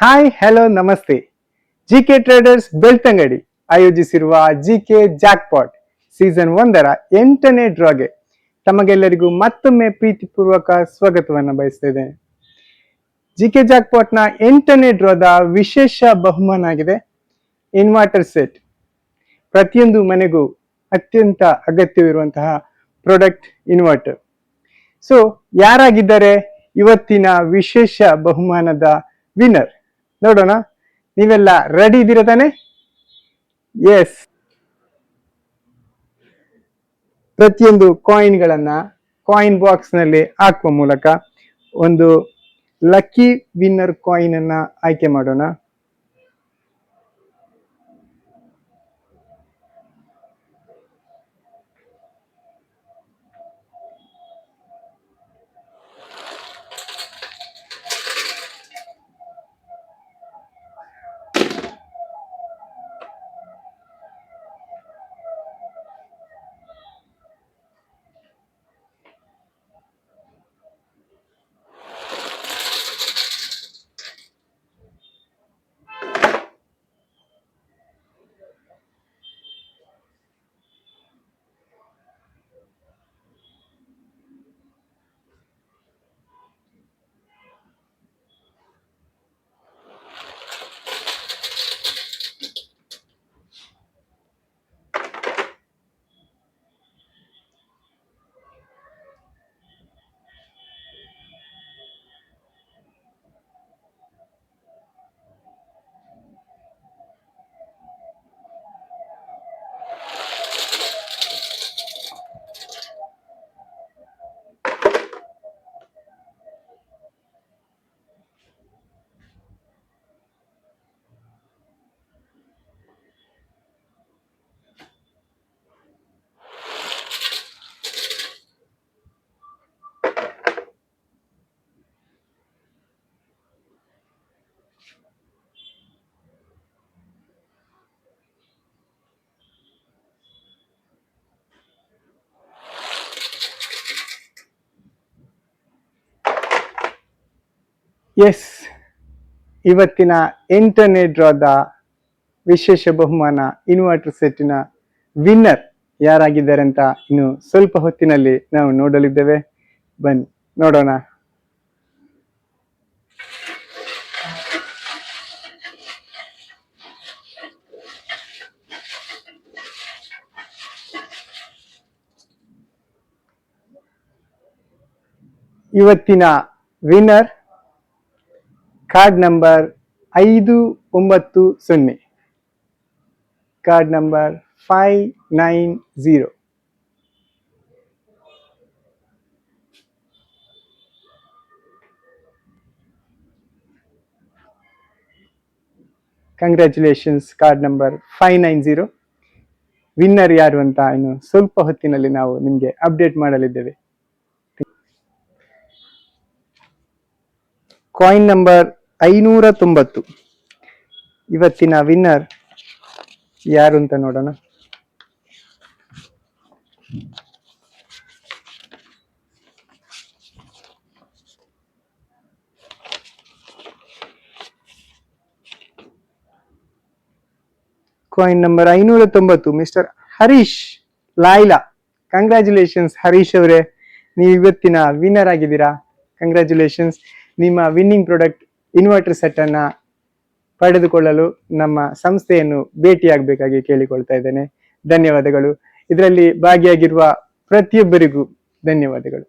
Hi hello ನಮಸ್ತೆ. GK traders Belthangady ಆಯೋಜಿಸಿರುವ GK jackpot season 1ರ 8ನೇ ಡ್ರಾಗೆ ತಮಗೆಲ್ಲರಿಗೂ ಮತ್ತೊಮ್ಮೆ ಪ್ರೀತಿಪೂರ್ವಕ ಸ್ವಾಗತವನ್ನು ಬಯಸ್ತಿದ್ದೇನೆ. ಜಿಕೆ ಜಾಕ್ಪಾಟ್ನ 8ನೇ ಡ್ರಾದ ವಿಶೇಷ ಬಹುಮಾನ ಆಗಿದೆ ಇನ್ವರ್ಟರ್ ಸೆಟ್. ಪ್ರತಿಯೊಂದು ಮನೆಗೂ ಅತ್ಯಂತ ಅಗತ್ಯವಿರುವಂತಹ ಪ್ರಾಡಕ್ಟ್ ಇನ್ವರ್ಟರ್. ಸೊ ಯಾರಾಗಿದ್ದಾರೆ ಇವತ್ತಿನ ವಿಶೇಷ ಬಹುಮಾನದ ವಿನ್ನರ್ ನೋಡೋಣ. ನೀವೆಲ್ಲ ರೆಡಿ ಇದ್ದೀರಾ ತಾನೆ? ಎಸ್. ಪ್ರತಿಯೊಂದು ಕಾಯಿನ್ಗಳನ್ನ ಕಾಯಿನ್ ಬಾಕ್ಸ್ ನಲ್ಲಿ ಹಾಕುವ ಮೂಲಕ ಒಂದು ಲಕ್ಕಿ ವಿನ್ನರ್ ಕಾಯಿನ್ ಅನ್ನ ಆಯ್ಕೆ ಮಾಡೋಣ. ಎಸ್, ಇವತ್ತಿನ 8ನೇ ಡ್ರಾದ ವಿಶೇಷ ಬಹುಮಾನ ಇನ್ವರ್ಟರ್ ಸೆಟ್ಟಿನ ವಿನ್ನರ್ ಯಾರಾಗಿದ್ದಾರೆ ಅಂತ ಇನ್ನು ಸ್ವಲ್ಪ ಹೊತ್ತಿನಲ್ಲಿ ನಾವು ನೋಡಲಿದ್ದೇವೆ. ಬನ್ನಿ ನೋಡೋಣ. ಇವತ್ತಿನ winner card number 590, card number 590. Congratulations card number 590. Winner ಯಾರು ಅಂತ ಇನ್ನು ಸ್ವಲ್ಪ ಹೊತ್ತಿನಲ್ಲಿ ನಾವು ನಿಮಗೆ ಅಪ್ಡೇಟ್ ಮಾಡಲಿದ್ದೇವೆ. ಕಾಯಿನ್ ನಂಬರ್ 590, ಇವತ್ತಿನ ವಿನ್ನರ್ ಯಾರು ಅಂತ ನೋಡೋಣ. Coin number 590 mister Harish Laila. Congratulations Harish ಅವರೇ, ನೀವು ಇವತ್ತಿನ ವಿನ್ನರ್ ಆಗಿದ್ದೀರಾ. ಕಂಗ್ರ್ಯಾಚುಲೇಷನ್ಸ್. ನಿಮ್ಮ ವಿನ್ನಿಂಗ್ ಪ್ರಾಡಕ್ಟ್ ಇನ್ವರ್ಟರ್ ಸೆಟ್ ಅನ್ನ ಪಡೆದುಕೊಳ್ಳಲು ನಮ್ಮ ಸಂಸ್ಥೆಯನ್ನು ಭೇಟಿಯಾಗಬೇಕಾಗಿ ಕೇಳಿಕೊಳ್ತಾ ಇದ್ದೇನೆ. ಧನ್ಯವಾದಗಳು. ಇದರಲ್ಲಿ ಭಾಗಿಯಾಗಿರುವ ಪ್ರತಿಯೊಬ್ಬರಿಗೂ ಧನ್ಯವಾದಗಳು.